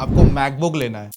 आपको मैकबुक लेना है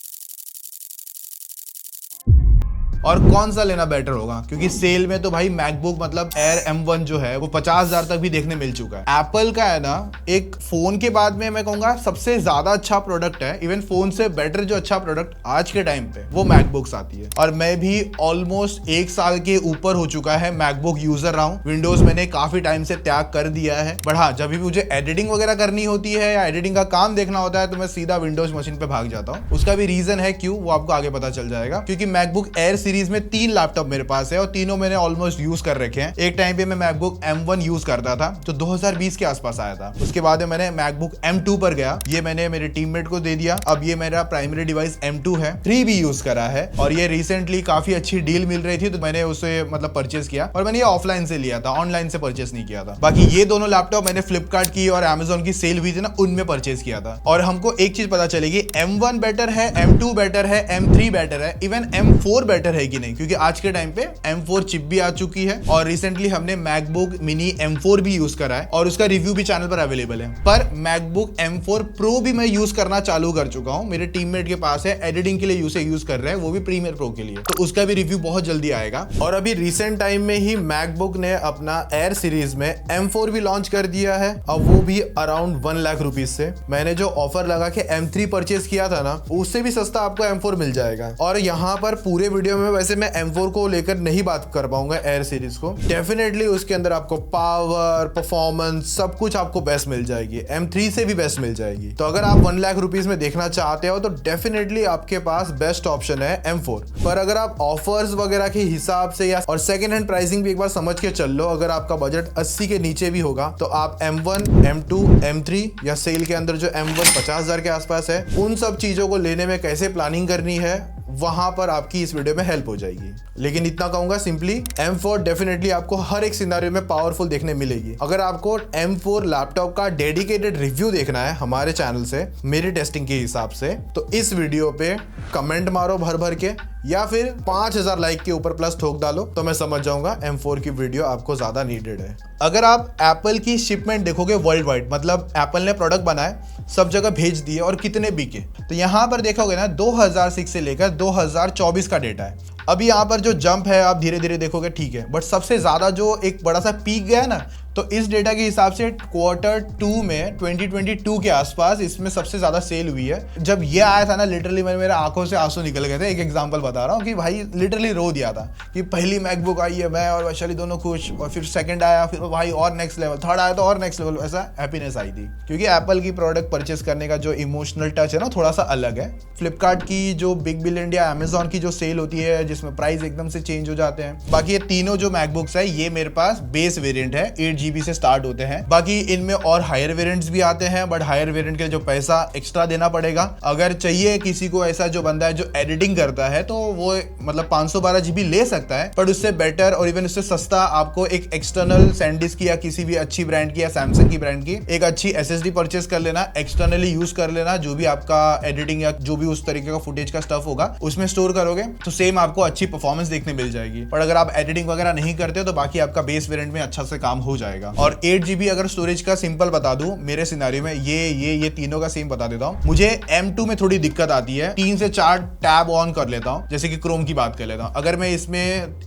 और कौन सा लेना बेटर होगा, क्योंकि सेल में तो भाई मैकबुक मतलब एयर M1 जो है वो 50,000 तक भी देखने मिल चुका है। एप्पल का है ना एक फोन के बाद में मैं कहूंगा सबसे ज्यादा अच्छा प्रोडक्ट है, इवन फोन से बेटर जो अच्छा प्रोडक्ट आज के टाइम पे वो मैकबुक्स आती है। और मैं भी ऑलमोस्ट 1 साल के ऊपर हो चुका है मैकबुक यूजर रहा हूँ। विंडोज मैंने काफी टाइम से त्याग कर दिया है, बट हाँ जब भी मुझे एडिटिंग वगैरह करनी होती है या एडिटिंग का काम देखना होता है तो मैं सीधा विंडोज मशीन पे भाग जाता हूँ। उसका भी रीजन है क्यों, वो आपको आगे पता चल जाएगा। क्योंकि मैकबुक एयर सीरीज में 3 लैपटॉप मेरे पास है और तीनों मैंने ऑलमोस्ट यूज कर रखे हैं। एक टाइम पे मैं मैकबुक M1 यूज करता था जो 2020 के आसपास आया था। उसके बाद में मैंने मैकबुक M2 पर गया, ये मैंने मेरे टीममेट को दे दिया। अब ये मेरा प्राइमरी डिवाइस M2 है। 3 भी यूज करा है और ये रिसेंटली काफी अच्छी डील मिल रही थी तो मैंने उसे मतलब परचेस किया, और मैंने ये ऑफलाइन से लिया था, ऑनलाइन से परचेस नहीं किया था। बाकी ये दोनों लैपटॉप मैंने फ्लिपकार्ट की और Amazon की सेल हुई थी ना, उनमें परचेस किया था। और हमको एक चीज पता चलेगी, M1 बेटर है, M2 बेटर है, M3 बेटर है, इवन M4 बेटर है कि नहीं, क्योंकि आज के टाइम पे M4 चिप भी आ चुकी है और रिसेंटली हमने मैकबुक मिनी M4 भी यूज करा है और उसका रिव्यू भी चैनल पर अवेलेबल है। पर मैकबुक M4 प्रो भी मैं यूज करना चालू कर चुका हूं, मेरे टीममेट के पास है, एडिटिंग के लिए यूज कर रहे हैं, वो भी प्रीमियर प्रो के लिए, तो उसका भी रिव्यू बहुत जल्दी आएगा। और अभी रिसेंट टाइम में ही मैकबुक ने अपना एयर सीरीज में M4 भी लॉन्च कर दिया है, अब वो भी अराउंड 1 लाख रुपीज से। मैंने जो ऑफर लगा के M3 परचेस किया था ना, उससे भी सस्ता आपको M4 मिल जाएगा। और यहाँ पर पूरे वीडियो में वैसे मैं M4 को लेकर नहीं बात कर पाऊंगा, एयर सीरीज को। डेफिनेटली उसके अंदर आपको पावर, परफॉर्मेंस सब कुछ आपको बेस्ट मिल जाएगी, M3 से भी बेस्ट मिल जाएगी। तो अगर आप 1 लाख रुपीज में देखना चाहते हो तो डेफिनेटली आपके पास बेस्ट ऑप्शन है M4। पर अगर आप ऑफर्स वगैरह के हिसाब से या और सेकेंड हैंड प्राइसिंग भी एक बार समझ के चल लो, अगर आपका बजट 80 के नीचे भी होगा तो आप M1, M2, M3 या सेल के अंदर जो M1 50,000 के आसपास है, उन सब चीजों को लेने में कैसे प्लानिंग करनी है वहां पर आपकी इस वीडियो में हेल्प हो जाएगी। लेकिन इतना कहूंगा सिंपली, M4 डेफिनेटली आपको हर एक सिनेरियो में पावरफुल देखने मिलेगी। अगर आपको M4 लैपटॉप का डेडिकेटेड रिव्यू देखना है हमारे चैनल से, मेरी टेस्टिंग के हिसाब से, तो इस वीडियो पे कमेंट मारो भर भर के, या फिर 5000 लाइक के ऊपर प्लस ठोक डालो, तो मैं समझ जाऊंगा M4 की वीडियो आपको ज्यादा नीडेड है। अगर आप एप्पल की शिपमेंट देखोगे वर्ल्ड वाइड, मतलब एप्पल ने प्रोडक्ट बनाए, सब जगह भेज दिए और कितने बिके, तो यहाँ पर देखोगे ना 2006 से लेकर 2024 का डेटा है। अभी यहाँ पर जो जंप है आप धीरे धीरे देखोगे ठीक है, बट सबसे ज्यादा जो एक बड़ा सा पीक गया ना, तो इस डेटा के हिसाब से Q2 में 2022 के आसपास इसमें सबसे ज्यादा सेल हुई है। जब ये आया था ना, लिटरली मेरे आंखों से आंसू निकल गए थे। एक एग्जांपल बता रहा हूँ कि भाई लिटरली रो दिया था कि पहली मैकबुक आई है, मैं और वैशाली दोनों खुश, और फिर सेकंड आया, फिर भाई और नेक्स्ट लेवल, थर्ड आया तो और नेक्स्ट लेवल, ऐसा हैप्पीनेस आई थी। क्योंकि एप्पल की प्रोडक्ट परचेस करने का जो इमोशनल टच है ना, थोड़ा सा अलग है। फ्लिपकार्ट की जो बिग बिलियन या Amazon की जो सेल होती है जिसमें प्राइस एकदम से चेंज हो जाते हैं। बाकी ये तीनों जो मैकबुक्स है ये मेरे पास बेस वेरिएंट है, 8 GB से स्टार्ट होते हैं। बाकी इनमें और हायर वेरिएंट्स भी आते हैं, बट हायर वेरिएंट के जो पैसा एक्स्ट्रा देना पड़ेगा। अगर चाहिए किसी को ऐसा जो बंदा है जो एडिटिंग करता है तो वो मतलब 512 GB ले सकता है, पर उससे बेटर और इवन उससे सस्ता आपको एक एक्सटर्नल सैंडिस्क की या किसी भी अच्छी ब्रांड की या सैमसंग की ब्रांड की एक अच्छी SSD परचेस कर लेना, एक्सटर्नली यूज कर लेना। जो भी आपका एडिटिंग या जो भी उस तरीके का फुटेज का स्टफ होगा उसमें स्टोर करोगे तो सेम आपको अच्छी परफॉर्मेंस देखने मिल जाएगी। पर अगर आप एडिटिंग वगैरह नहीं करते हो तो बाकी आपका बेस वेरिएंट में अच्छा से काम हो जाएगा। और 8 GB अगर स्टोरेज का सिंपल बता दूं, मेरे सिनेरियो में ये तीनों का सेम बता देता हूं। मुझे M2 में थोड़ी दिक्कत आती है, 3 से 4 टैब ऑन कर लेता हूं। जैसे कि क्रोम की बात कर लेता हूं, अगर मैं इसमें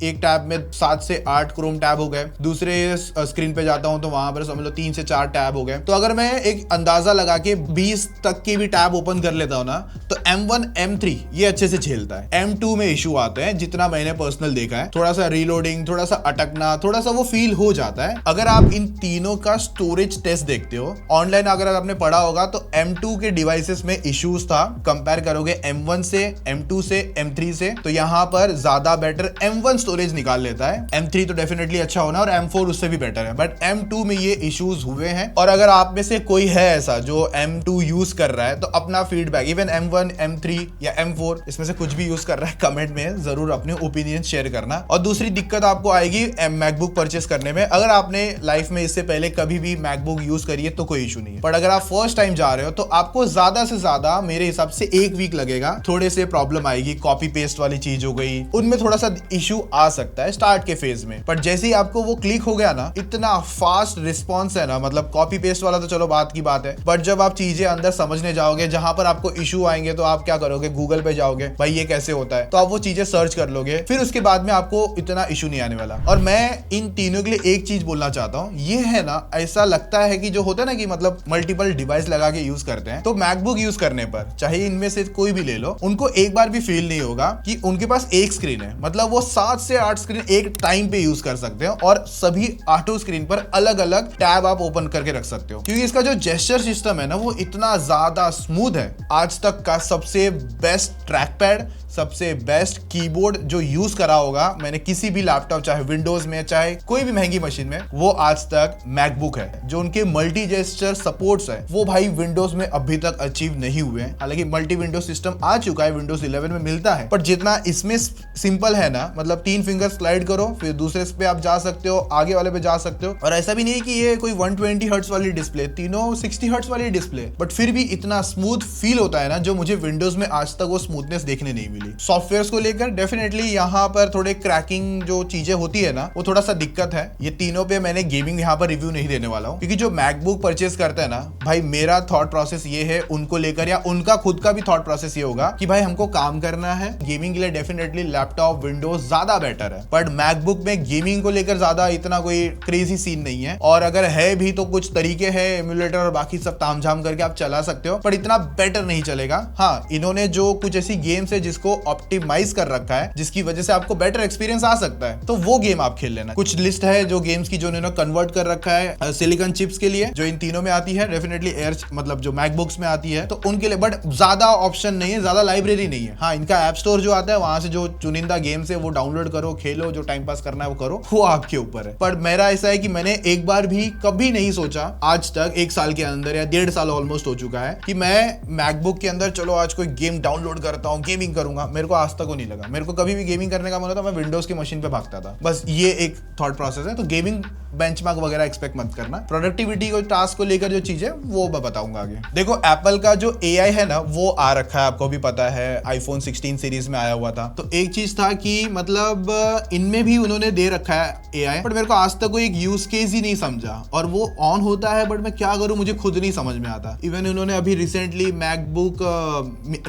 एक टैब में 7 से 8 क्रोम टैब हो गए, दूसरे स्क्रीन पे जाता हूं तो वहां पर समझ लो 3 से 4 टैब हो गए। तो अगर मैं एक अंदाजा लगा के 20 तक के भी टैब ओपन कर लेता हूं ना, तो M1, M3 ये अच्छे से झेलता है। M2 में इशू आते हैं, जितना मैंने पर्सनल देखा है, थोड़ा सा रीलोडिंग, थोड़ा सा अटकना, थोड़ा सा वो फील हो जाता है। अगर आप इन तीनों का स्टोरेज टेस्ट देखते हो ऑनलाइन, अगर आपने पढ़ा होगा तो M2 के डिवाइसेस में इश्यूज था। कंपेयर करोगे M1 से, M2 से, M3 से, तो यहाँ पर ज्यादा बेटर M1 स्टोरेज निकाल लेता है। M3 तो डेफिनेटली अच्छा होना, और M4 उससे भी बेटर है, बट M2 में ये इश्यूज हुए हैं। और अगर आप में से कोई है ऐसा जो M2 यूज कर रहा है तो अपना फीडबैक, इवन M1, M3 या M4 इसमें से कुछ भी यूज कर रहा है, कमेंट में जरूर अपने ओपिनियन शेयर करना। और दूसरी दिक्कत आपको आएगी मैकबुक परचेस करने में, अगर आपने लाइफ में इससे पहले कभी भी मैकबुक यूज करिए तो कोई इशू नहीं है, बट अगर आप फर्स्ट टाइम जा रहे हो तो आपको ज्यादा से ज्यादा मेरे हिसाब से 1 वीक लगेगा। थोड़े से प्रॉब्लम आएगी, कॉपी पेस्ट वाली चीज हो गई, उनमें थोड़ा सा इशू आ सकता है स्टार्ट के फेज में, बट जैसे ही आपको वो क्लिक हो गया ना, इतना फास्ट रिस्पॉन्स है ना, मतलब कॉपी पेस्ट वाला तो चलो बात की बात है, बट जब आप चीजें अंदर समझने जाओगे, जहां पर आपको इशू आएंगे तो आप क्या करोगे, गूगल पे जाओगे, भाई ये कैसे होता है, तो आप वो चीजें सर्च कर लोगे, फिर उसके बाद में आपको इतना इशू नहीं आने वाला। और मैं इन तीनों के लिए एक चीज बोलना चाहता हूँ, ये है ना, ऐसा लगता है कि जो होता है ना कि मतलब मल्टीपल डिवाइस लगा के यूज करते हैं, तो मैकबुक यूज करने पर चाहे इनमें से कोई भी ले लो, उनको एक बार भी फील नहीं होगा कि उनके पास एक स्क्रीन है, मतलब वो 7 से 8 स्क्रीन एक टाइम पे यूज कर सकते हैं और सभी 8 स्क्रीन पर अलग अलग टैब आप ओपन करके रख सकते हो, क्योंकि इसका जो जेस्चर सिस्टम है ना वो इतना ज्यादा स्मूथ है। आज तक का सबसे बेस्ट ट्रैक पैड, सबसे बेस्ट कीबोर्ड जो यूज करा होगा मैंने किसी भी लैपटॉप, चाहे विंडोज में चाहे कोई भी महंगी मशीन में, वो आज तक मैकबुक है। जो उनके मल्टी जेस्चर सपोर्ट्स है वो भाई विंडोज में अभी तक अचीव नहीं हुए हैं। हालांकि मल्टी विंडो सिस्टम आ चुका है, विंडोज 11 में मिलता है, पर जितना इसमें सिंपल है ना, मतलब 3 फिंगर स्लाइड करो फिर दूसरे पे आप जा सकते हो, आगे वाले पे जा सकते हो। और ऐसा भी नहीं है कि ये कोई 120 हर्ट्ज वाली डिस्प्ले, तीनों 60 हर्ट्ज वाली डिस्प्ले, बट फिर भी इतना स्मूथ फील होता है ना, जो मुझे विंडोज में आज तक वो स्मूथनेस देखने नहीं मिली। सॉफ्टवेयर को लेकर डेफिनेटली यहाँ पर थोड़े क्रैकिंग जो चीजें होती है ना, वो थोड़ा सा दिक्कत है। ये तीनों पे मैंने गेमिंग यहाँ पर रिव्यू नहीं देने वाला हूँ, क्योंकि जो मैकबुक परचेस करते हैं ना भाई, मेरा थॉट प्रोसेस ये है उनको लेकर, या उनका खुद का भी थॉट प्रोसेस ये होगा कि भाई हमको काम करना है, गेमिंग के लिए डेफिनेटली लैपटॉप विंडोज ज्यादा बेटर है, बट मैकबुक में गेमिंग को लेकर ज्यादा इतना कोई क्रेजी सीन नहीं है, और अगर है भी तो कुछ तरीके हैं, एमुलेटर और बाकी सब तामझाम करके आप चला सकते हो, पर इतना बेटर नहीं चलेगा। हाँ, इन्होंने जो कुछ ऐसी गेम्स है जिसको ऑप्टिमाइज कर रखा है, जिसकी वजह से आपको बेटर एक्सपीरियंस आ सकता है, तो वो गेम आप खेल लेना। कुछ लिस्ट है जो गेम्स की जो इन्होंने कन्वर्ट कर रखा है सिलिकॉन चिप्स के लिए, जो इन तीनों में आती है, डेफिनेटली एयर मतलब जो मैकबुक्स में आती है, तो उनके लिए, बट ज्यादा ऑप्शन नहीं है, ज्यादा लाइब्रेरी नहीं है। हाँ, इनका ऐप स्टोर जो आता है वहां से जो चुनिंदा गेम्स है वो डाउनलोड करो, खेलो, जो टाइम पास करना है वो करो, वो आपके ऊपर है। पर मेरा ऐसा है कि मैंने एक बार भी कभी नहीं सोचा आज तक, 1 साल के अंदर या 1.5 साल ऑलमोस्ट हो चुका है, कि मैं मैकबुक के अंदर चलो आज कोई गेम डाउनलोड करता हूँ, गेमिंग करूंगा। मेरे को आज तक वो नहीं लगा। मेरे को कभी भी गेमिंग करने का मन होता, मैं विंडोज की मशीन पे भागता था। बस ये एक थॉट प्रोसेस है। तो गेमिंग बेंचमार्क वगैरह एक्सपेक्ट मत करना। प्रोडक्टिविटी को, टास्क को लेकर जो चीजें वो मैं बताऊंगा आगे। देखो, एप्पल का जो AI है ना वो आ रखा है, आपको भी पता है, आईफोन 16 सीरीज में आया हुआ था। तो एक चीज था कि मतलब इनमें भी उन्होंने दे रखा है AI, बट मेरे को आज तक कोई एक यूज केस ही नहीं समझा, और वो ऑन होता है बट मैं क्या करूं मुझे खुद नहीं समझ में आता। इवन उन्होंने अभी recently MacBook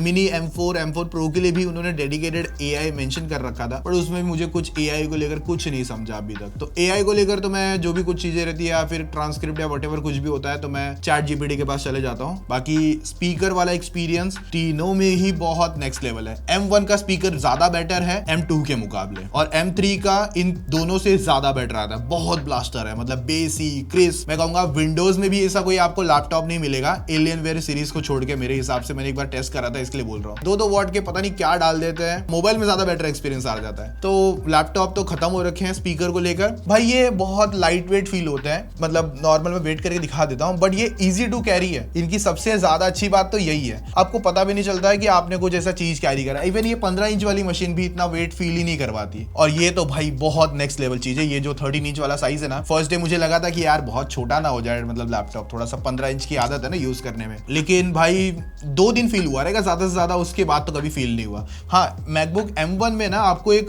mini M4 pro के लिए भी उन्होंने डेडिकेटेड AI मेंशन कर रखा था, पर उसमें मुझे कुछ AI को लेकर कुछ नहीं समझा अभी तक। तो AI को लेकर तो मैं जो भी कुछ चीजें रहती है, या फिर ट्रांसक्रिप्ट या व्हाटएवर कुछ भी होता है, तो मैं ChatGPT के पास चले जाता हूँ। बाकी स्पीकर वाला एक्सपीरियंस तीनों में ही बहुत नेक्स्ट लेवल है। M1 का स्पीकर ज्यादा बेटर है M2 के मुकाबले, और M3 का इन दोनों से ज्यादा बेटर आता है। बहुत ब्लास्टर है, मतलब बेसी क्रिस्प। मैं कहूंगा विंडोज में भी ऐसा कोई आपको लैपटॉप नहीं मिलेगा, एलियनवेयर सीरीज को छोड़ के। मेरे हिसाब से मैंने एक बार टेस्ट करा था, इसके लिए बोल रहा हूँ। 2-2 वॉट के पता नहीं क्या डाल देते हैं, मोबाइल में ज्यादा बेटर एक्सपीरियंस आ जाता है। तो लैपटॉप तो खत्म हो रखे हैं स्पीकर को लेकर। भाई ये बहुत लाइट वेट फील होता है, मतलब नॉर्मल में वेट करके दिखा देता हूँ, बट ये इजी टू कैरी है। इनकी सबसे ज्यादा अच्छी बात तो यही है, आपको पता भी नहीं चलता है कि आपने कुछ ऐसा चीज कैरी करा। इवन ये 15 इंच वाली मशीन भी इतना वेट फील ही नहीं करवाती, और ये तो भाई बहुत नेक्स्ट लेवल चीज है। ये जो 13 इंच वाला साइज है ना, फर्स्ट डे मुझे लगा था कि यार बहुत छोटा ना हो जाए, मतलब लैपटॉप थोड़ा सा 15 इंच की आदत है ना यूज करने में, लेकिन भाई 2 दिन फील हुआ रहेगा ज्यादा से ज्यादा, उसके बाद तो कभी फील नहीं हुआ। हाँ, मैकबुक M1 में ना आपको एक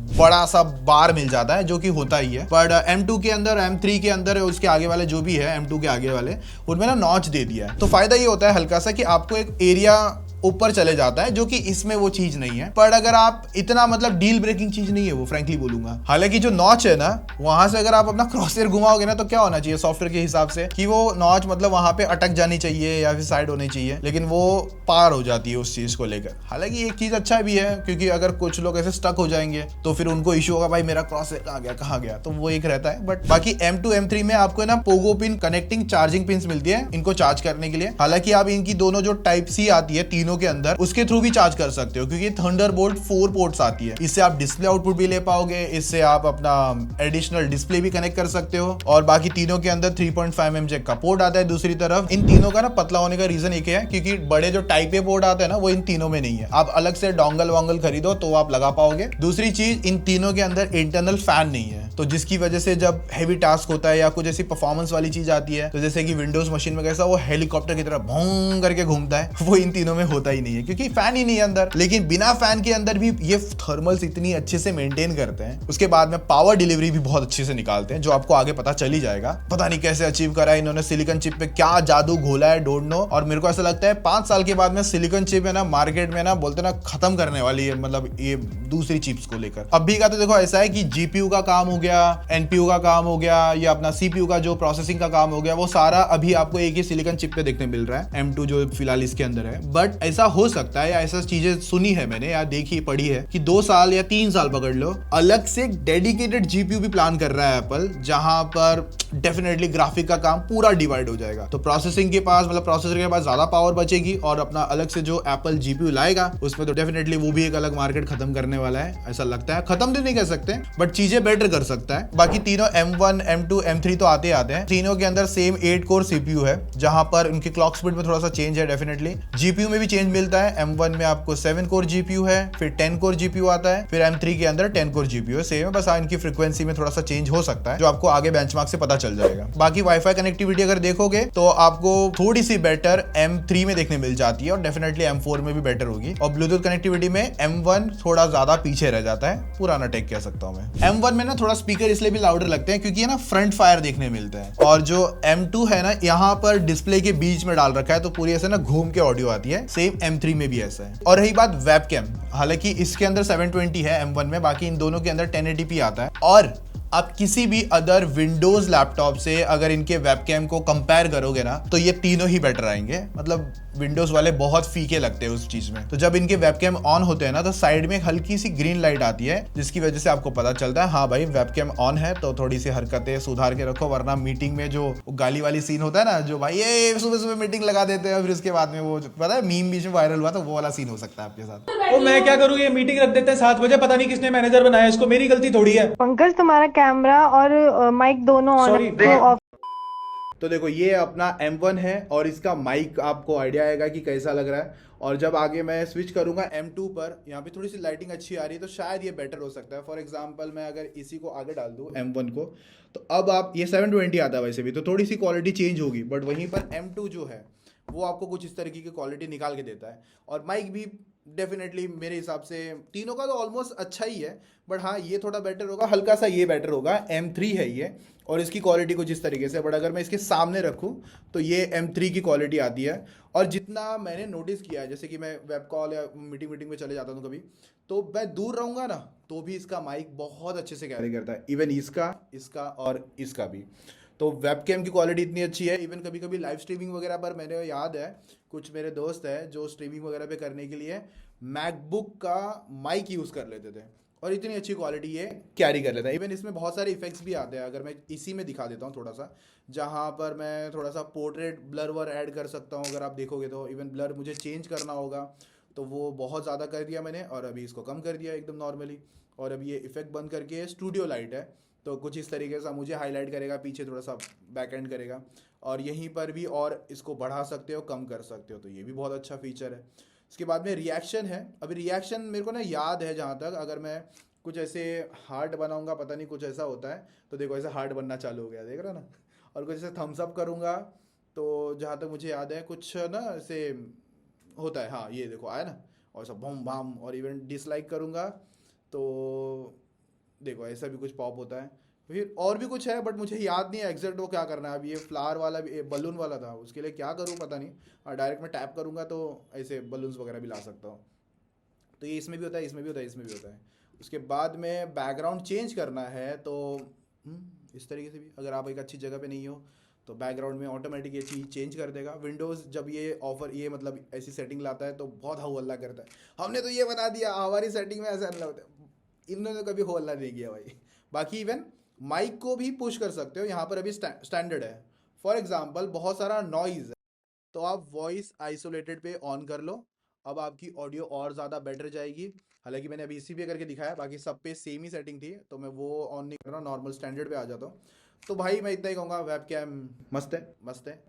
बड़ा सा बार मिल जाता है, जो कि होता ही है, बट M2 के अंदर, M3 के अंदर, उसके आगे वाले जो भी है M2 के आगे वाले, उनमें ना नॉच दे दिया है। तो फायदा ये होता है हल्का सा कि आपको एक एरिया ऊपर चले जाता है, जो कि इसमें वो चीज नहीं है। पर अगर आप इतना, मतलब डील ब्रेकिंग चीज नहीं है वो, फ्रैंकली बोलूंगा। हालांकि जो नॉच है ना, वहां से अगर आप अपना क्रॉसहेयर घुमाओगे ना, तो क्या होना चाहिए सॉफ्टवेयर के हिसाब से कि वो नॉच मतलब वहां पे अटक जानी चाहिए या फिर साइड होनी चाहिए, लेकिन वो पार हो जाती है उस चीज को लेकर। हालांकि एक चीज अच्छा भी है, क्योंकि अगर कुछ लोग ऐसे स्टक हो जाएंगे तो फिर उनको इशू होगा, भाई मेरा क्रॉसहेयर कहाँ गया, तो वो एक रहता है। बट बाकी M2 M3 में आपको ना Pogo pin connecting charging pin मिलती है इनको चार्ज करने के लिए। हालांकि आप इनकी दोनों जो टाइप C आती है तीनों के अंदर, उसके थ्रू भी चार्ज कर सकते हो, क्योंकि थंडरबोल्ट 4 पोर्ट्स आती है। इससे आप डिस्प्ले आउटपुट भी ले पाओगे, इससे आप अपना एडिशनल डिस्प्ले भी कनेक्ट कर सकते हो। और बाकी तीनों के अंदर 3.5 mm जैक का पोर्ट आता है। दूसरी तरफ इन तीनों का ना पतला होने का रीजन एक है, क्योंकि बड़े जो टाइप ए पोर्ट आते हैं ना, वो इन तीनों में नहीं है। आप अलग से डोंगल वोंगल खरीदो तो आप लगा पाओगे। दूसरी चीज, इन तीनों के अंदर इंटरनल फैन नहीं है, तो जिसकी वजह से जब हैवी टास्क होता है या कुछ ऐसी परफॉर्मेंस वाली चीज आती है, तो जैसे कि विंडोज मशीन में कैसा वो हेलीकॉप्टर की तरह भोंग करके घूमता है, वो इन तीनों में होता ही नहीं है क्योंकि फैन ही नहीं है अंदर। लेकिन बिना फैन के अंदर भी ये थर्मल्स इतनी अच्छे से मेंटेन करते हैं। उसके बाद में पावर डिलीवरी भी बहुत अच्छे से निकालते हैं, जो आपको आगे पता चल ही जाएगा। पता नहीं कैसे अचीव करा है इन्होंने, सिलिकॉन चिप पे क्या जादू घोला है, डोंट नो। और मेरे को ऐसा लगता है 5 साल के बाद में सिलिकॉन चिप है ना मार्केट में ना बोलते ना खत्म करने वाली है, मतलब ये दूसरी चिप्स को लेकर। अभी का तो देखो ऐसा है कि जीपीयू का काम हो गया, एनपीयू का काम हो गया, या अपना सीपीयू का जो प्रोसेसिंग का काम हो गया, वो सारा अभी आपको एक ही सिलिकॉन चिप पे देखने मिल रहा है, M2 जो फिलहाल इसके अंदर है। बट ऐसा हो सकता है या ऐसा चीजें सुनी है मैंने या देखी पढ़ी है कि 2 साल या 3 साल पकड़ लो, अलग से एक डेडिकेटेड जीपीयू भी प्लान कर रहा है एप्पल, जहां पर डेफिनेटली ग्राफिक का काम पूरा डिवाइड हो जाएगा। तो प्रोसेसिंग के पास मतलब प्रोसेसर के पास ज्यादा पावर बचेगी, और अपना अलग से जो एप्पल जीपीयू लाएगा उसमें तो डेफिनेटली वो भी एक अलग मार्केट खत्म करने वाला है। ऐसा लगता है, खत्म तो नहीं कर सकते बट चीजें बेटर कर सकता है। बाकी तीनों M1, M2, M3 तो आते हैं। तीनों के अंदर सेम 8 कोर सीपीयू है, जहां पर उनकी क्लॉक स्पीड में थोड़ा सा चेंज है। डेफिनेटली जीपीयू में भी चेंज मिलता है। M1 में आपको 7 कोर जीपीयू है, फिर 10 कोर जीपीयू आता है, फिर M3 के अंदर 10 कोर जीपीयू है। सेम है, बस इनकी फ्रीक्वेंसी में थोड़ा सा चेंज हो सकता है, जो आपको आगे बेंचमार्क से पता चल जाएगा। बाकी वाईफाई कनेक्टिविटी अगर देखोगे तो आपको थोड़ी सी बेटर M3 में देखने मिल जाती है, और डेफिनेटली M4 में भी बेटर होगी। और ब्लूटूथ कनेक्टिविटी में M1 थोड़ा ज्यादा पीछे रह जाता है, पुराना टेक कह सकता हूं मैं। M1 में ना थोड़ा स्पीकर इसलिए भी लाउडर लगते हैं क्योंकि है ना फ्रंट फायर देखने मिलते हैं, और जो M2 है ना यहाँ पर डिस्प्ले के बीच में डाल रखा है, तो पूरी ऐसे ना घूम के ऑडियो आती है। सेम M3 में भी ऐसा है। और रही बात वेबकैम, हालांकि इसके अंदर 720 है M1 में, बाकी इन दोनों के अंदर 1080p आता है। और आप किसी भी अदर विंडोज लैपटॉप से अगर इनके वेबकैम को कंपेयर करोगे ना, तो ये तीनों ही बेटर आएंगे। मतलब विंडोज वाले बहुत फीके लगते हैं उस चीज में। तो जब इनके वेबकैम ऑन होते हैं ना, तो साइड में एक हल्की सी ग्रीन लाइट आती है, जिसकी वजह से आपको पता चलता है हाँ भाई वेबकैम ऑन है, तो थोड़ी सी हरकतें सुधार के रखो, वरना मीटिंग में जो गाली वाली सीन होता है ना, जो भाई ये सुबह सुबह मीटिंग लगा देते हैं, फिर उसके बाद में वो पता है मीम बीच में वायरल हुआ, तो वो वाला सीन हो सकता है आपके साथ। वो मैं क्या करूँ, ये मीटिंग रख देते हैं 7 बजे, पता नहीं किसने मैनेजर बनाया इसको, मेरी गलती थोड़ी है। पंकज तुम्हारा कैमरा और माइक दोनों ऑन Sorry, है, ऑफ। तो देखो ये अपना M1 है, और इसका माइक आपको आइडिया आएगा कि कैसा लग रहा है। और जब आगे मैं स्विच करूंगा M2 पर, यहाँ पे थोड़ी सी लाइटिंग अच्छी आ रही है, तो शायद ये बेटर हो सकता है। फॉर एग्जांपल मैं अगर इसी को आगे डाल दूं M1 को, तो अब आप ये 720 आता है वैसे भी, तो थोड़ी सी क्वालिटी चेंज होगी। बट वहीं पर M2 जो है वो आपको कुछ इस तरीके की क्वालिटी निकाल के देता है। और माइक भी डेफिनेटली मेरे हिसाब से तीनों का तो ऑलमोस्ट अच्छा ही है, बट हाँ ये थोड़ा बेटर होगा, हल्का सा ये बेटर होगा। M3 है ये, और इसकी क्वालिटी कुछ इस तरीके से। बट अगर मैं इसके सामने रखूँ तो ये M3 की क्वालिटी आती है। और जितना मैंने नोटिस किया है, जैसे कि मैं वेब कॉल या मीटिंग में चले जाता हूँ कभी, तो मैं दूर रहूँगा ना, तो भी इसका माइक बहुत अच्छे से कैरी करता है। इवन इसका और इसका भी। तो वेबकैम की क्वालिटी इतनी अच्छी है। इवन कभी कभी लाइव स्ट्रीमिंग वगैरह पर, मैंने याद है कुछ मेरे दोस्त हैं जो स्ट्रीमिंग वगैरह पे करने के लिए मैकबुक का माइक यूज़ कर लेते थे, और इतनी अच्छी क्वालिटी ये कैरी कर लेता है। इवन इसमें बहुत सारे इफेक्ट्स भी आते हैं। अगर मैं इसी में दिखा देता हूँ थोड़ा सा, जहाँ पर मैं थोड़ा सा पोर्ट्रेट ब्लर वर ऐड कर सकता हूँ। अगर आप देखोगे तो इवन ब्लर मुझे चेंज करना होगा, तो वो बहुत ज़्यादा कर दिया मैंने, और अभी इसको कम कर दिया एकदम नॉर्मली। और अभी ये इफेक्ट बंद करके स्टूडियो लाइट है, तो कुछ इस तरीके से मुझे हाईलाइट करेगा, पीछे थोड़ा सा बैक एंड करेगा, और यहीं पर भी और इसको बढ़ा सकते हो, कम कर सकते हो, तो ये भी बहुत अच्छा फीचर है। इसके बाद में रिएक्शन है। अभी रिएक्शन मेरे को ना याद है जहाँ तक, अगर मैं कुछ ऐसे हार्ट बनाऊंगा, पता नहीं कुछ ऐसा होता है, तो देखो ऐसे हार्ट बनना चालू हो गया, देख रहा ना। और कुछ ऐसे थम्स अप करूँगा, तो जहाँ तक मुझे याद है कुछ ना ऐसे होता है, हाँ ये देखो आया ना, और सब बम बम। और इवन डिसलाइक करूँगा तो देखो ऐसा भी कुछ पॉप होता है। फिर और भी कुछ है, बट मुझे याद नहीं है एग्जैक्ट वो क्या करना है। अब ये फ्लावर वाला भी बलून वाला था, उसके लिए क्या करूँ पता नहीं। और डायरेक्ट मैं टैप करूँगा तो ऐसे बलून्स वगैरह भी ला सकता हूँ। तो ये इसमें भी होता है, इसमें भी होता है, इसमें भी होता है। उसके बाद में बैकग्राउंड चेंज करना है, तो इस तरीके से भी, अगर आप एक अच्छी जगह पे नहीं हो तो बैकग्राउंड में ऑटोमेटिक ये चीज़ चेंज कर देगा। विंडोज़ जब ये ऑफर, ये मतलब ऐसी सेटिंग लाता है तो बहुत हो हल्ला करता है, हमने तो ये बना दिया, हमारी सेटिंग में ऐसा नहीं होता है। इन्होंने कभी हो हल्ला नहीं किया भाई। बाकी इवन माइक को भी पुश कर सकते हो, यहाँ पर अभी स्टैंडर्ड है। फॉर एग्जाम्पल बहुत सारा नॉइज़ है, तो आप वॉइस आइसोलेटेड पे ऑन कर लो, अब आपकी ऑडियो और ज़्यादा बेटर जाएगी। हालांकि मैंने अभी इसी पे करके दिखाया, बाकी सब पे सेम ही सेटिंग थी, तो मैं वो ऑन नहीं कर रहा हूँ, नॉर्मल स्टैंडर्ड पे आ जाता हूँ। तो भाई मैं इतना ही कहूँगा, वेब कैम मस्त है, मस्त है,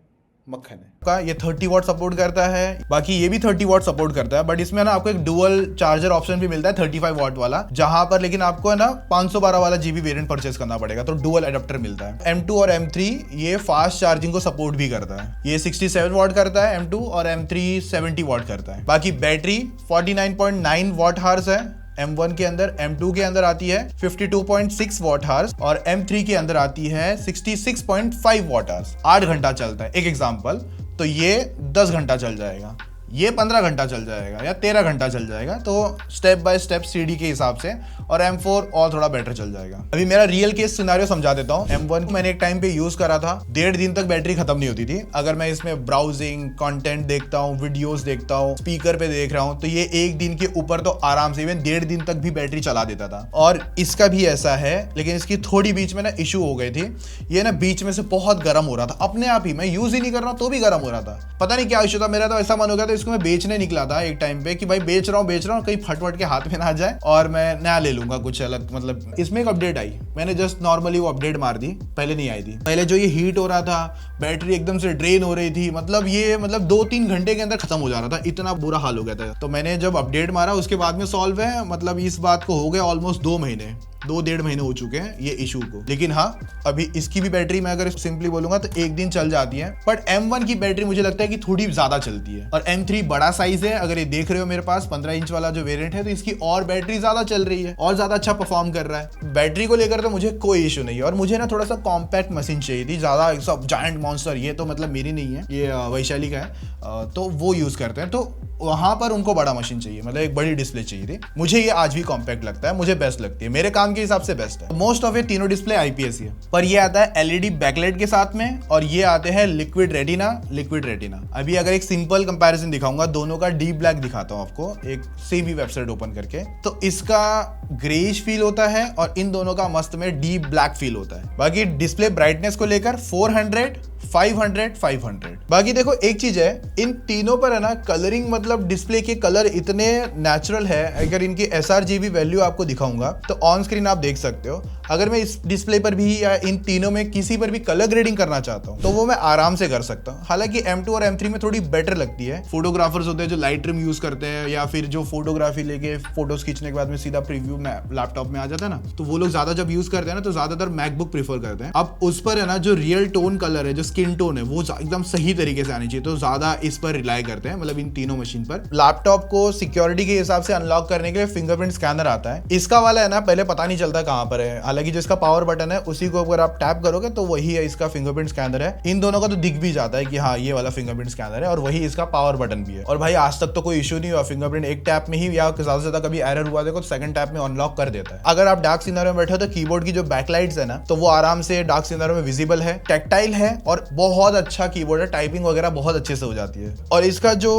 मक्खन है का। ये 30 वॉट सपोर्ट करता है, बाकी ये भी 30 वॉट सपोर्ट करता है, बट इसमें ना आपको एक डुअल चार्जर ऑप्शन भी मिलता है 35 वॉट वाला, जहां पर लेकिन आपको है ना 512 वाला जीबी वेरिएंट परचेस करना पड़ेगा, तो डुअल एडाप्टर मिलता है। M2 और M3 ये फास्ट चार्जिंग को सपोर्ट भी करता है। ये 67 वॉट करता है M2 और M3 70 वॉट करता है। बाकी बैटरी 49.9 वॉट हार्स है M1 के अंदर, M2 के अंदर आती है 52.6 वॉट हार्स और M3 के अंदर आती है 66.5 वॉट हार्स। 8 घंटा चलता है एक एग्जांपल, तो ये 10 घंटा चल जाएगा, ये 15 घंटा चल जाएगा या 13 घंटा चल जाएगा, तो स्टेप बाय स्टेप सीडी के हिसाब से। और M4 और थोड़ा बेटर चल जाएगा। अभी मेरा रियल केस सिनेरियो समझा देता हूँ। M1 को मैंने एक टाइम पे यूज करा था, 1.5 दिन तक बैटरी खत्म नहीं होती थी। अगर मैं इसमें ब्राउजिंग, कंटेंट देखता हूँ, वीडियोस देखता हूँ, स्पीकर पे देख रहा हूँ, तो ये 1 दिन के ऊपर तो आराम से, इवन 1.5 दिन तक भी बैटरी चला देता था। और इसका भी ऐसा है, लेकिन इसकी थोड़ी बीच में ना इशू हो गई थी। ये ना बीच में से बहुत गर्म हो रहा था अपने आप ही, मैं यूज ही नहीं कर रहा तो भी गर्म हो रहा था। पता नहीं क्या इशू था, मेरा तो ऐसा मन हो गया था इसको मैं बेचने निकला था एक टाइम पे कि भाई बेच रहा हूँ, कहीं फटफट के हाथ में ना आ जाए और मैं नया ले लूंगा कुछ अलग। मतलब इसमें एक अपडेट आई, मैंने जस्ट नॉर्मली वो अपडेट मार दी, पहले नहीं आई थी। पहले जो ये हीट हो रहा था, बैटरी एकदम से ड्रेन हो रही थी, मतलब ये 2-3 घंटे के अंदर खत्म हो जा रहा था, इतना बुरा हाल हो गया था। तो मैंने जब अपडेट मारा उसके बाद में सॉल्व है, मतलब इस बात को हो गया ऑलमोस्ट 2 महीने, 2-1.5 महीने हो चुके हैं ये इशू को। लेकिन हाँ, अभी इसकी भी बैटरी मैं अगर सिंपली बोलूंगा तो 1 दिन चल जाती है, बट M1 की बैटरी मुझे लगता है कि थोड़ी ज्यादा चलती है। और M3 बड़ा साइज है, अगर ये देख रहे हो मेरे पास 15 इंच वाला जो वेरिएंट है, तो इसकी और बैटरी ज्यादा चल रही है और ज्यादा अच्छा परफॉर्म कर रहा है। बैटरी को लेकर तो मुझे कोई इशू नहीं है। और मुझे ना थोड़ा सा कॉम्पैक्ट मशीन चाहिए थी, ज्यादा सब जायंट मॉन्स्टर, ये तो मतलब मेरी नहीं है, ये वैशाली का है, तो वो यूज करते हैं, तो वहां पर उनको बड़ा मशीन चाहिए, मतलब एक बड़ी डिस्प्ले चाहिए थी। मुझे ये आज भी कॉम्पैक्ट लगता है, मुझे बेस्ट लगती है, मेरे काम के हिसाब से बेस्ट है। मोस्ट ऑफ ये तीनों डिस्प्ले IPS ही है, पर ये आता है LED बैकलाइट के साथ में, और ये आते हैं लिक्विड रेटिना। अभी अगर एक सिंपल कंपैरिजन दिखाऊंगा, दोनों का डीप ब्लैक दिखाता हूं आपको, एक सेमी वेबसाइट ओपन करके, तो इसका ग्रेइश फील होता है और इन दोनों का मस्त में डीप ब्लैक फील होता है। बाकी डिस्प्ले ब्राइटनेस को लेकर 400, 500, 500। बाकी देखो एक चीज है, इन तीनों पर है ना कलरिंग, मतलब डिस्प्ले के कलर इतने नेचुरल है। अगर इनकी sRGB वैल्यू आपको दिखाऊंगा तो ऑन स्क्रीन आप देख सकते हो। अगर मैं इस डिस्प्ले पर भी या इन तीनों में किसी पर भी कलर ग्रेडिंग करना चाहता हूं तो वो मैं आराम से कर सकता हूं। हालांकि M2 और M3 में थोड़ी बेटर लगती है। फोटोग्राफर्स होते हैं जो लाइट ट्रिम यूज करते हैं, या फिर जो फोटोग्राफी लेके फोटोज खींचने के बाद में सीधा प्रीव्यू में लैपटॉप में आ जाता है ना, तो वो लोग ज्यादा जब यूज करते हैं ना, तो ज्यादातर मैकबुक प्रीफर करते हैं। अब उस पर है ना जो रियल टोन कलर है, जो स्किन टोन है, वो एकदम सही तरीके से आनी चाहिए, तो ज्यादा इस पर रिलाई करते हैं, मतलब इन तीनों मशीन पर। लैपटॉप को सिक्योरिटी के हिसाब से अनलॉक करने के लिए फिंगरप्रिंट स्कैनर आता है। इसका वाला है ना, पहले पता नहीं चलता कहां पर है, हालांकि जो इसका पावर बटन है उसी को अगर आप टैप करोगे तो वही है इसका फिंगरप्रिंट स्कैनर है। इन दोनों का तो दिख भी जाता है कि हाँ ये वाला फिंगरप्रिंट स्कैनर है, और वही इसका पावर बटन भी है। और भाई आज तक तो कोई इशू नहीं हुआ, फिंगरप्रिंट एक टैप में ही, या ज्यादा से ज्यादा कभी एरर हुआ देखो तो सेकंड टैप में अनलॉक कर देता है। अगर आप डार्क सिनेरियो में बैठे हो तो कीबोर्ड की जो बैकलाइट्स है ना, तो वो आराम से डार्क सिनेरियो में विजिबल है, टैक्टाइल है, और बहुत अच्छा कीबोर्ड है, टाइपिंग वगैरह बहुत अच्छे से हो जाती है। और इसका जो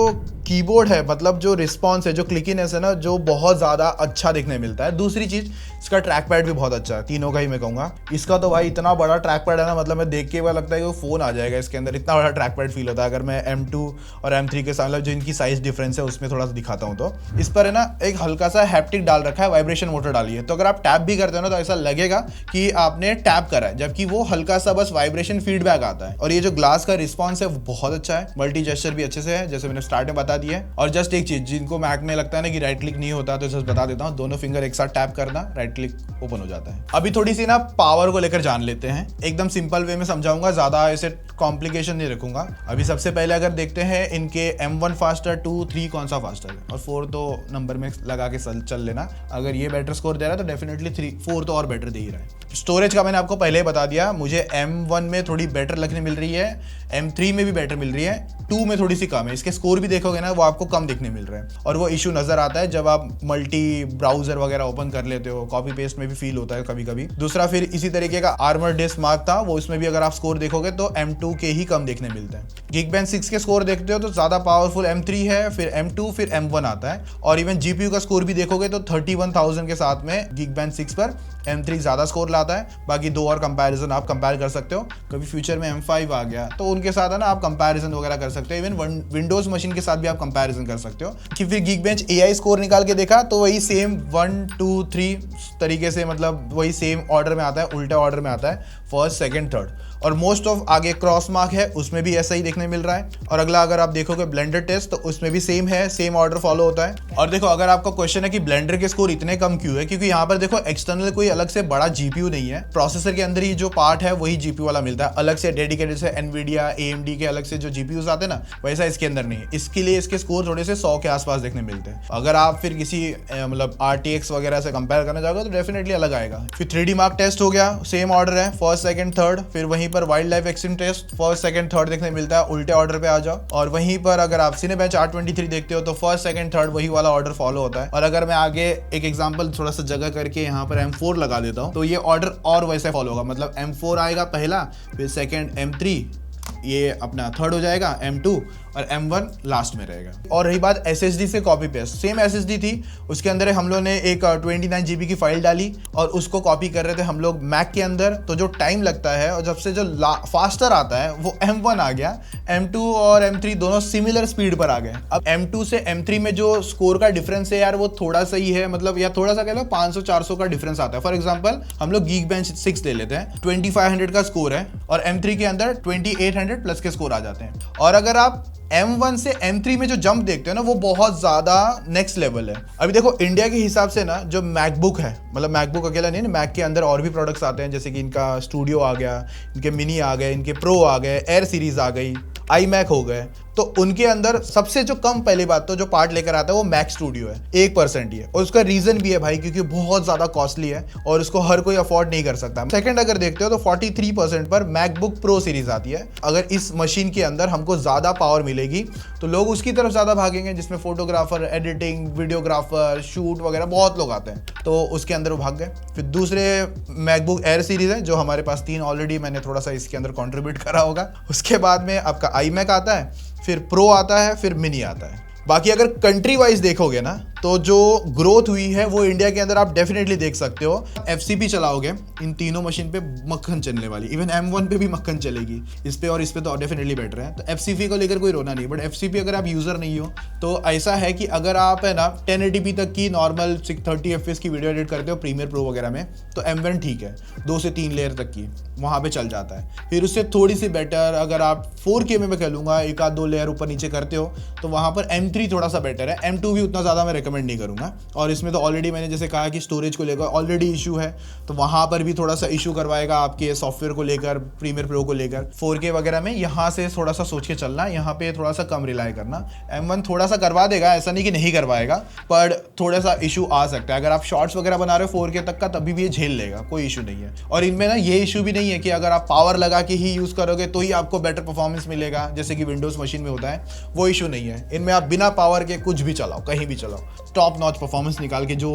कीबोर्ड है, मतलब जो रिस्पॉन्स है, जो क्लिकीनेस है ना, जो बहुत ज्यादा अच्छा देखने मिलता है। दूसरी चीज, इसका ट्रैक पैड भी बहुत अच्छा है, तीनों का ही मैं कहूंगा। इसका तो भाई इतना बड़ा ट्रैक पैड है ना, मतलब मैं देख के वो लगता है कि वो फोन आ जाएगा इसके अंदर, इतना बड़ा ट्रैक पैड फील होता है। अगर मैं M2 और M3 के साथ, मतलब जो इनकी साइज डिफरेंस है उसमें थोड़ा सा दिखाता हूँ, तो इस पर है ना एक हल्का सा हैप्टिक डाल रखा है, वाइब्रेशन मोटर डाली है, तो अगर आप टैप भी करते हो ना तो ऐसा लगेगा कि आपने टैप करा है, जबकि वो हल्का सा बस वाइब्रेशन फीडबैक आता है। और ये जो ग्लास का रिस्पॉन्स है वो बहुत अच्छा है, मल्टी जेस्चर भी अच्छे से है, जैसे मैंने स्टार्ट में बता दिया है। और जस्ट एक चीज, जिनको मैक में लगता है ना कि राइट क्लिक नहीं होता, तो जस्ट बता देता हूँ, दोनों फिंगर एक साथ टैप करना, राइट क्लिक ओपन हो जाता है। अभी थोड़ी सी ना पावर को लेकर जान लेते हैं, एकदम सिंपल वे में समझाऊंगा, ज्यादा ऐसे कॉम्प्लिकेशन नहीं रखूंगा। अभी सबसे पहले अगर देखते हैं इनके M1 फास्टर, 2, 3 कौन सा फास्टर है, और 4 तो नंबर में लगा के चल लेना। अगर ये बेटर स्कोर दे रहा है तो डेफिनेटली 4 तो और बेटर दे ही रहा है। स्टोरेज का मैंने आपको पहले ही बता दिया, मुझे M1 में थोड़ी बेटर लगने मिल रही है, M3 में भी बेटर मिल रही है, 2 में थोड़ी सी कम है। इसके स्कोर भी देखोगे ना, वो आपको कम दिखने मिल रहे हैं, और वो इशू नजर आता है जब आप मल्टी ब्राउजर वगैरह ओपन कर लेते हो, कॉपी पेस्ट में भी फील होता है कभी कभी। दूसरा फिर इसी तरीके का आर्मर डिस्क मार्क था, वो इसमें भी अगर आप स्कोर देखोगे तो M2 के ही कम देखने मिलते हैं। Geekbench 6 के स्कोर देखते हो तो ज्यादा पावरफुल M3 है, फिर M2, फिर M1 आता है। और इवन GPU का स्कोर भी देखोगे तो 31,000 के साथ में Geekbench 6 पर M3 ज्यादा स्कोर लाता है। बाकी दो और कंपैरिजन आप कंपेयर कर सकते हो, कभी फ्यूचर में M5 आ गया तो उनके साथ है ना आप कंपैरिजन वगैरह कर सकते हो। इवन विंडोज मशीन के साथ भी आप कंपैरिजन कर सकते हो। कि फिर Geekbench AI स्कोर निकाल के देखा तो वही सेम 1, 2, 3 तरीके से, मतलब वही सेम ऑर्डर में आता है, उल्टे ऑर्डर में आता है, फर्स्ट, सेकंड, थर्ड। और मोस्ट ऑफ आगे क्रॉस मार्क है उसमें भी ऐसा ही देखने मिल रहा है। और अगला अगर आप देखोगे ब्लेंडर टेस्ट तो उसमें भी सेम है, सेम ऑर्डर फॉलो होता है। और देखो अगर आपका क्वेश्चन है कि ब्लेंडर के स्कोर इतने कम क्यों है, क्योंकि यहाँ पर देखो एक्सटर्नल कोई अलग से बड़ा जीपीयू नहीं है, प्रोसेसर के अंदर ही जो पार्ट है वही जीपीयू वाला मिलता है, अलग से डेडिकेटेड से एनवीडिया AMD के अलग से जो जीपीयूज आते हैं ना वैसा इसके अंदर नहीं है। इसके लिए इसके स्कोर थोड़े से 100 के आसपास देखने मिलते हैं। अगर आप फिर किसी मतलब RTX वगैरह से कंपेयर करना चाहोगे तो डेफिनेटली अलग आएगा। फिर 3D मार्क टेस्ट हो गया, सेम ऑर्डर है, फर्स्ट सेकंड थर्ड। फिर वहीं पर wild life extreme test first second third देखने मिलता है, उल्टे ऑर्डर पे आ जाओ। और वहीं पर अगर आप सिनेबेंच R23 देखते हो तो फर्स्ट सेकंड थर्ड वही वाला ऑर्डर फॉलो होता है। और अगर मैं आगे एक एग्जांपल थोड़ा सा जगह करके यहाँ पर M4 लगा देता हूँ तो ये ऑर्डर और वैसे फॉलो होगा, मतलब M4 आएगा पहला, फिर सेकंड M3, ये अपना थर्ड हो जाएगा M2 और M1 लास्ट में रहेगा। और रही बात SSD से कॉपी पेस्ट, सेम SSD थी, उसके अंदर हम लोग ने एक 29 GB की फाइल डाली और उसको कॉपी कर रहे थे हम लोग मैक के अंदर। तो जो टाइम लगता है और जब से जो फास्टर आता है वो M1 आ गया, M2 और M3 दोनों सिमिलर स्पीड पर आ गए। अब M2 से M3 में जो स्कोर का डिफरेंस है यार वो थोड़ा सा ही है, मतलब या थोड़ा सा कह लो 500-400 का डिफरेंस आता है। फॉर एग्जाम्पल हम लोग Geekbench 6 ले लेते हैं, 2500 का स्कोर है और M3 के अंदर 2800 प्लस के स्कोर आ जाते हैं। और अगर आप M1 से M3 में जो जंप देखते हो ना वो बहुत ज्यादा नेक्स्ट लेवल है। अभी देखो इंडिया के हिसाब से ना जो मैकबुक है, मतलब मैकबुक अकेला नहीं ना, मैक के अंदर और भी प्रोडक्ट्स आते हैं, जैसे कि इनका स्टूडियो आ गया, इनके मिनी आ गए, इनके प्रो आ गए, एयर सीरीज आ गई, iMac हो गए। तो उनके अंदर सबसे जो कम पहली बात तो जो पार्ट लेकर आता है वो मैक स्टूडियो है, 1% ही है। और उसका रीजन भी है भाई क्योंकि बहुत ज्यादा कॉस्टली है और उसको हर कोई अफोर्ड नहीं कर सकता। सेकंड अगर देखते हो तो 43% पर मैकबुक प्रो सीरीज आती है। अगर इस मशीन के अंदर हमको ज्यादा पावर मिलेगी तो लोग उसकी तरफ ज्यादा भागेंगे, जिसमें फोटोग्राफर, एडिटिंग, वीडियोग्राफर, शूट वगैरह बहुत लोग आते हैं, तो उसके अंदर वो भाग गए। फिर दूसरे मैकबुक एयर सीरीज है जो हमारे पास 3 ऑलरेडी मैंने थोड़ा सा इसके अंदर कॉन्ट्रीब्यूट करा होगा। उसके बाद में आपका iMac आता है, फिर प्रो आता है, फिर मिनी आता है। बाकी अगर कंट्री वाइज देखोगे ना तो जो ग्रोथ हुई है वो इंडिया के अंदर आप डेफिनेटली देख सकते हो। FCP चलाओगे इन तीनों मशीन पे मक्खन चलने वाली, इवन M1 पे भी मक्खन चलेगी, इस पे और इस पे तो डेफिनेटली बेटर है। तो FCP को लेकर कोई रोना नहीं, बट FCP अगर आप यूजर नहीं हो तो ऐसा है कि अगर आप है ना 1080p तक की नॉर्मल 30 FPS की वीडियो एडिट करते हो प्रीमियर प्रो वगैरह में तो M1 ठीक है, 2 से 3 लेयर तक की वहाँ पे चल जाता है। फिर उससे थोड़ी सी बेटर अगर आप 4K में मैं कह लूँगा 1-2 लेयर ऊपर नीचे करते हो तो वहाँ पर M3 थोड़ा सा बेटर है। M2 भी उतना ज़्यादा मैं रिकमेंड नहीं करूँगा। और इसमें तो ऑलरेडी मैंने जैसे कहा कि स्टोरेज को लेकर ऑलरेडी इशू है, तो वहाँ पर भी थोड़ा सा इशू करवाएगा आपके सॉफ्टवेयर को लेकर, प्रीमियर प्रो को लेकर। 4K वगैरह में यहाँ से थोड़ा सा सोच के चलना, यहाँ पे थोड़ा सा कम रिलाई करना। M1 थोड़ा सा करवा देगा, ऐसा नहीं कि नहीं करवाएगा, पर थोड़ा सा इशू आ सकता है। अगर आप शॉर्ट्स वगैरह बना रहे हो 4K तक का तभी भी ये झेल लेगा, कोई इशू नहीं है। और इनमें ना ये इशू भी नहीं है कि अगर आप पावर लगा के ही यूज़ करोगे तो ही आपको बेटर परफॉर्मेंस मिलेगा, जैसे कि विंडोज़ मशीन में होता है, वो इशू नहीं है। इनमें आप बिना पावर के कुछ भी चलाओ, कहीं भी चलाओ, टॉप नॉच परफॉर्मेंस निकाल के जो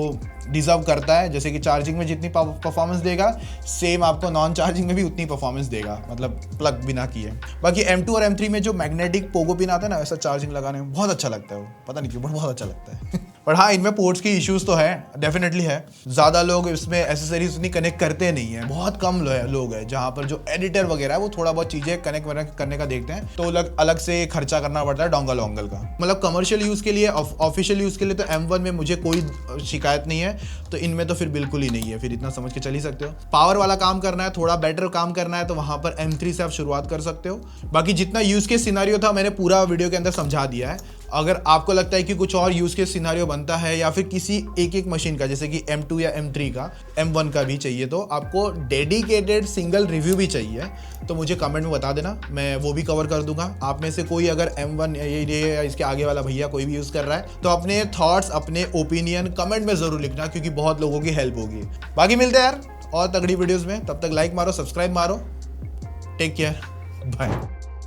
डिजर्व करता है। जैसे कि चार्जिंग में जितनी परफॉर्मेंस देगा सेम आपको नॉन चार्जिंग में भी उतनी परफॉर्मेंस देगा, मतलब प्लग बिना किए। बाकी M2 और M3 में जो मैग्नेटिक पोगो पिन आता है ना, वैसा चार्जिंग लगाने में बहुत अच्छा लगता है, वो पता नहीं क्यों बट बहुत अच्छा लगता है। पर हाँ, इनमें पोर्ट्स की इश्यूज तो है, डेफिनेटली है। ज़्यादा लोग इसमें एसेसरीज उतनी कनेक्ट करते नहीं है, बहुत कम लोग हैं जहाँ पर जो एडिटर वगैरह है वो थोड़ा बहुत चीज़ें कनेक्ट करने का देखते हैं, तो अलग से खर्चा करना पड़ता है डोंगल वोंगल का। मतलब कमर्शियल यूज़ के लिए, ऑफिशियल यूज़ के लिए तो M1 में मुझे कोई शिकायत नहीं है, तो इनमें तो फिर बिल्कुल ही नहीं है। फिर इतना समझ के चल ही सकते हो। पावर वाला काम करना है, थोड़ा बेटर काम करना है तो वहाँ पर M3 से आप शुरुआत कर सकते हो। बाकी जितना यूज़ के सिनारियो था मैंने पूरा वीडियो के अंदर समझा दिया है। अगर आपको लगता है कि कुछ और यूज़ के सिनारियो बनता है या फिर किसी एक मशीन का, जैसे कि M2 या M3 का, M1 का भी चाहिए, तो आपको डेडिकेटेड सिंगल रिव्यू भी चाहिए तो मुझे कमेंट में बता देना, मैं वो भी कवर कर दूंगा। आप में से कोई अगर M1 या इसके आगे वाला भैया कोई भी यूज़ कर रहा है तो अपने थॉट्स, अपने ओपिनियन कमेंट में ज़रूर लिखना, क्योंकि बहुत लोगों की हेल्प होगी। बाकी मिलते हैं यार और तगड़ी वीडियोज़ में, तब तक लाइक मारो, सब्सक्राइब मारो, टेक केयर, बाय।